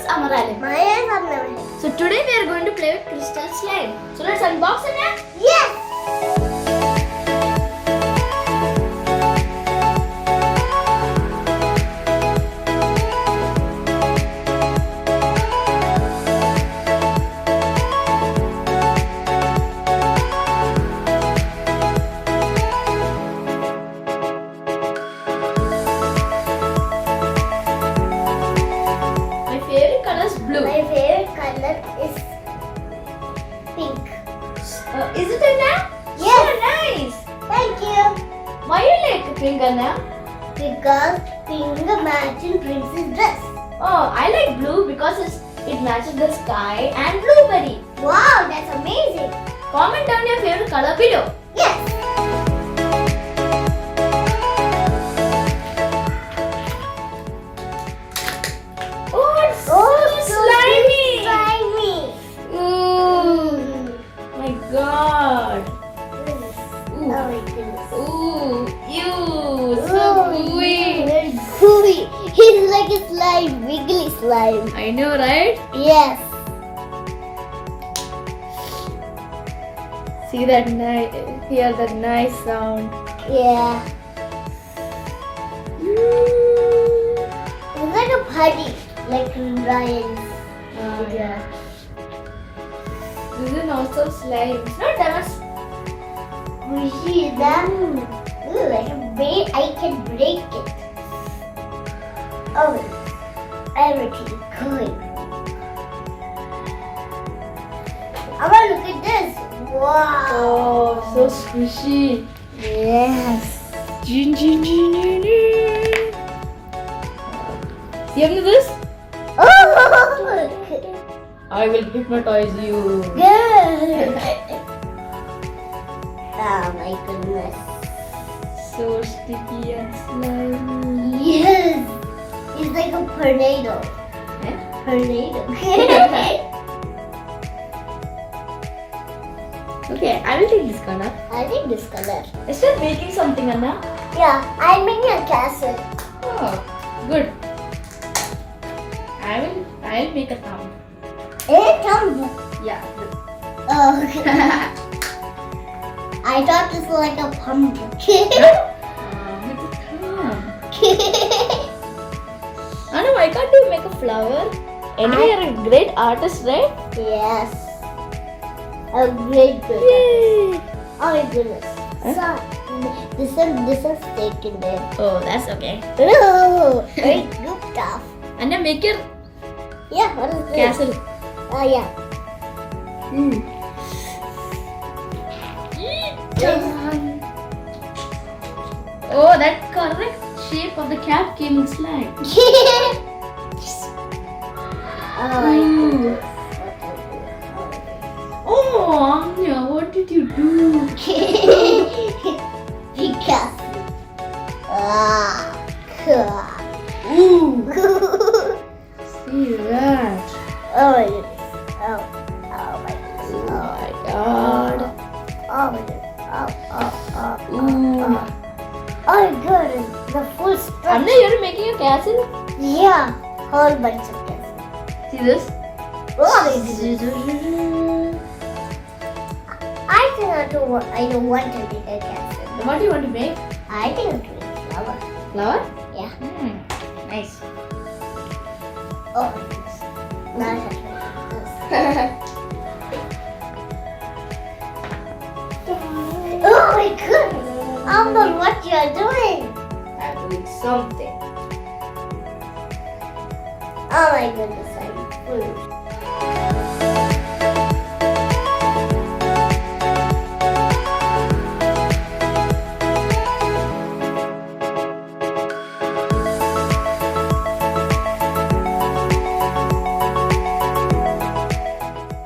Amarale. My name is Amna. So today we are going to play with crystal slime. So let's unbox it now. Yes. My favorite color is blue. My favorite color is pink. Is it Anna? Yes. So nice. Thank you. Why you like pink, Anna? Because pink matches Prince's dress. Oh, I like blue because it matches the sky and blueberry. Wow, that's amazing. Comment down your favorite color below. Yes. Oh, it's so slimy. slimy. Slimy. Ooh, my God. Oh my goodness. Ooh, ew, so gooey. Very gooey. He's like a slime, wiggly slime. I know, right? Yes. See that nice, hear that nice sound. Yeah. It's like a putty, like Ryan's. Yeah. This is also slime. It's not that much. Squishy is that? Ooh, I can break it. Oh, everything good. I want to look at this. Wow. Oh, so squishy. Yes. Jin, jin, jin, jin, jin. See after this? Oh, I will hypnotize you. good. Oh my goodness. So sticky and slimy. Yes. It's like a tornado. Eh? Tornado. Okay, I will take this color. I think this color. Let's start making something, Anna. Yeah, I'm making a castle. Oh, good. I'll make a thumb. Hey, Tom. Yeah. Oh, I thought this was like a pumpkin. Make a thumb. Anna, why can't you make a flower? Anyway, you're a great artist, right? Yes. A great good. Yay! Oh my goodness. Huh? So, this is steak in there. Oh, that's okay. Oh, very good stuff. Anna, make your Yeah, what is this? castle. Oh, yeah. Done. Oh, that correct shape of the cap came in slime. Oh my goodness. Oh, Anya, what did you do? Because. Ah. Ooh, see that. Oh my goodness. Oh my goodness. Oh my God. Oh my goodness. Ooh. Oh my goodness. The full structure. Anna, you're making a castle? Yeah. Whole bunch of castles. See this? Oh. I don't want to make a castle. What do you want to make? I think I'll make a flower. Flower? Yeah. Nice. Oh my goodness. Now I have to make this. Oh my goodness! Amber, what you are doing? I'm doing something. Oh my goodness, I'm full.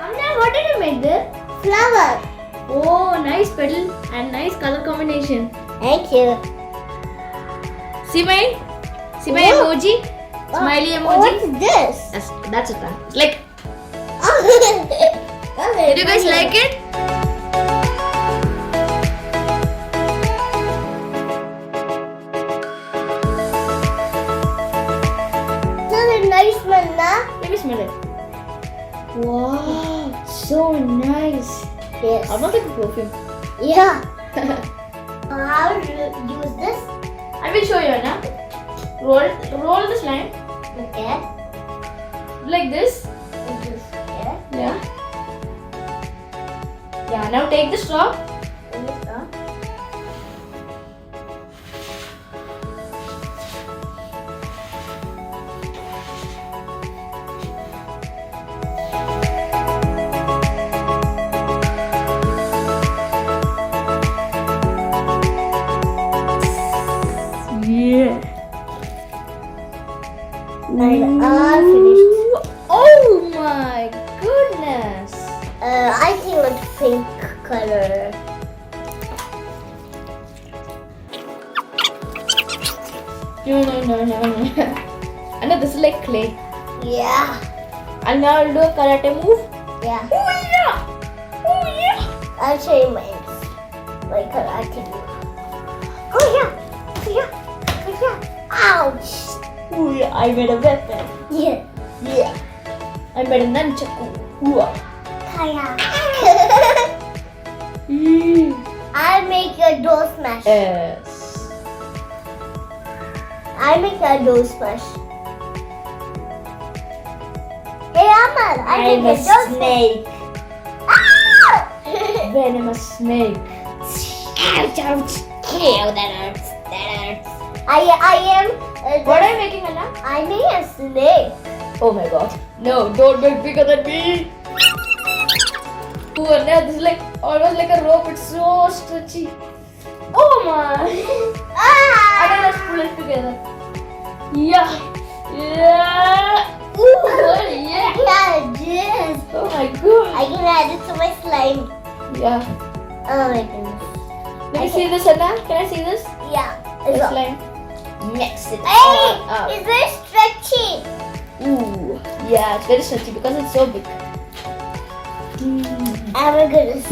Amna, what did you make there? Flower. Oh, nice petal and nice color combination. Thank you. See my Whoa. emoji? Smiley emoji? What is this? That's it. It's like, Oh, did you guys like it? nice one, na? Let me smell it. Wow, so nice. Yes. Almost like a perfume. Yeah. How do you use this? I will show you, Anna. Roll the slime Okay. like this. Okay. Yeah. Yeah. Now take the straw. Yeah. And all finished. Oh my goodness. I think it's pink color. No. Anna, this is like clay. Yeah. And now I'll do a karate move. Yeah. Oh yeah. Oh yeah. I'll show you mine. My karate move. Oh yeah. Oh yeah. Oh yeah. Ouch. Oh yeah. I made a weapon. Yeah. Yeah. I made a nunchaku. Ooh. Kaya. Mm. I'll make a door smash. Yes. I'll make a door smash. Hey Amal, I'll I'm make a a door snake. smash. Ah! Venomous snake. Ouch, ouch. Ew, that hurts. That hurts. I am. What are you making, Anna? I made a snake. Oh my god. No, don't make bigger than me. Oh, Anna, this is like almost like a rope. It's so stretchy. Oh my. Ah! Anna, let's pull it together. Yeah. Yeah. Ooh, yeah. Yeah, yes. Oh my god. I can add it to my slime. Yeah. Oh my goodness. Let me see this, Anna. Can I see this? Yeah. The It's all. slime. Mix it Hey, all up. it's very stretchy. Ooh. Yeah, it's very stretchy because it's so big. Oh my goodness.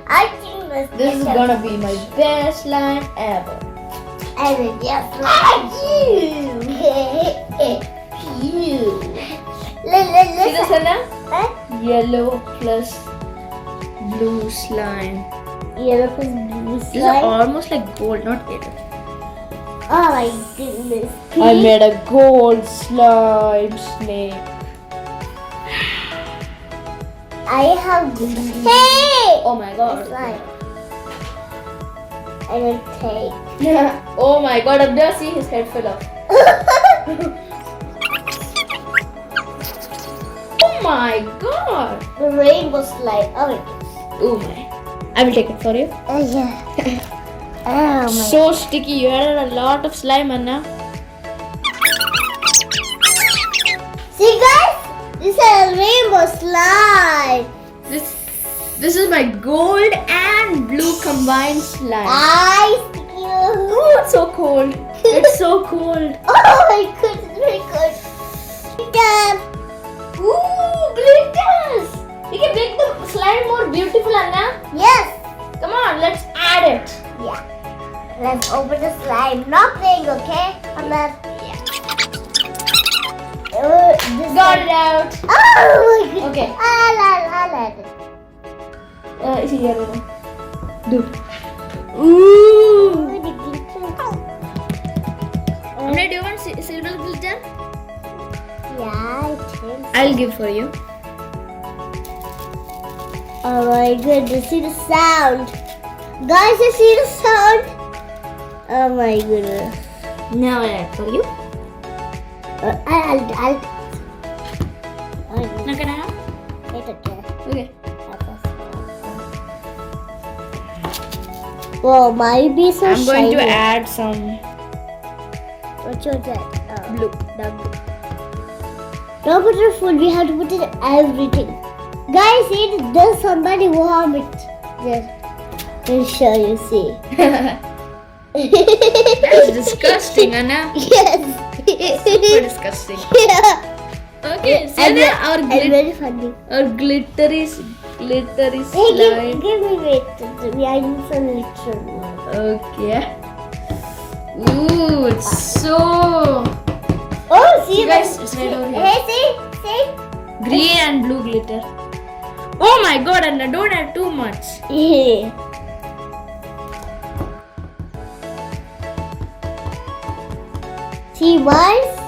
I think This is gonna be my best slime ever. I will just Ew. See Listen. this, Anna? Huh? Yellow plus blue slime. Yellow plus blue This is slime. almost like gold, not yellow. Oh my goodness. I made a gold slime snake. I have Hey! Oh my god. Slime. I will take. Oh my god, I've never seen his head fill up. Oh my god. The rainbow slime. Oh my goodness. Oh my. I will take it for you. Oh yeah. Oh my. So sticky. You added a lot of slime, Anna. See guys? This is a rainbow slime. This is my gold and blue combined slime. I stick you. Oh, it's so cold. It's so cold. Oh my goodness, it's very good. Glitter. Ooh, glitters. We can make the slime more beautiful, Anna. Yes. Come on, let's add it. Yeah. Let's open the slime. Not playing, okay? I'm not. This Got it out. Oh my goodness. Okay. I'll add it. Is it here? Do. Ooh. Oh, the glitter. Amna, do you want silver glitter? Yeah, I think so. I'll give for you. Oh my goodness, see the sound. Guys, you see the sound? Oh my goodness. Now I'll add for you. I'll Not gonna have? It's okay. Okay. Whoa, might be so I'm going to shiny. add some What's your that? blue. Dark blue. Don't put it full, we have to put it everything. Guys, see, there's somebody vomit. There. I'll show you, see. That's disgusting, Anna. Yes. Super disgusting. Yeah. Okay, so And now our and very funny. glittery Hey, slime. give me wait. We are using some glitter. Okay. Ooh, it's so. Oh, see guys, it's right over here. Hey, see? Green and blue glitter. Oh my god, and I don't have too much. Yeah. See, mine's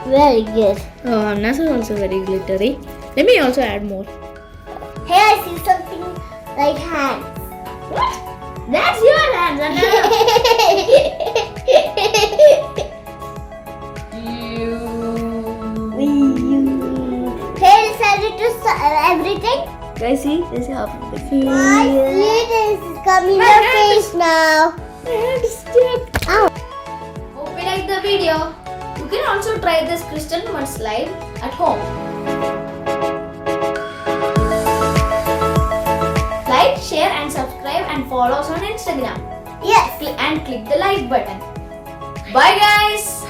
very good. Oh, Amna's is also very glittery. Let me also add more. Hey, I see something like hands. What? That's your hands, Anna. Hey, decided to everything. Guys, see? This is how it feels. I see this is coming My your hand face now. My hand is stuck. Ow. Hope you liked the video. You can also try this crystal mud slide at home. Like, share and subscribe and follow us on Instagram. Yes. And click the like button. Bye guys!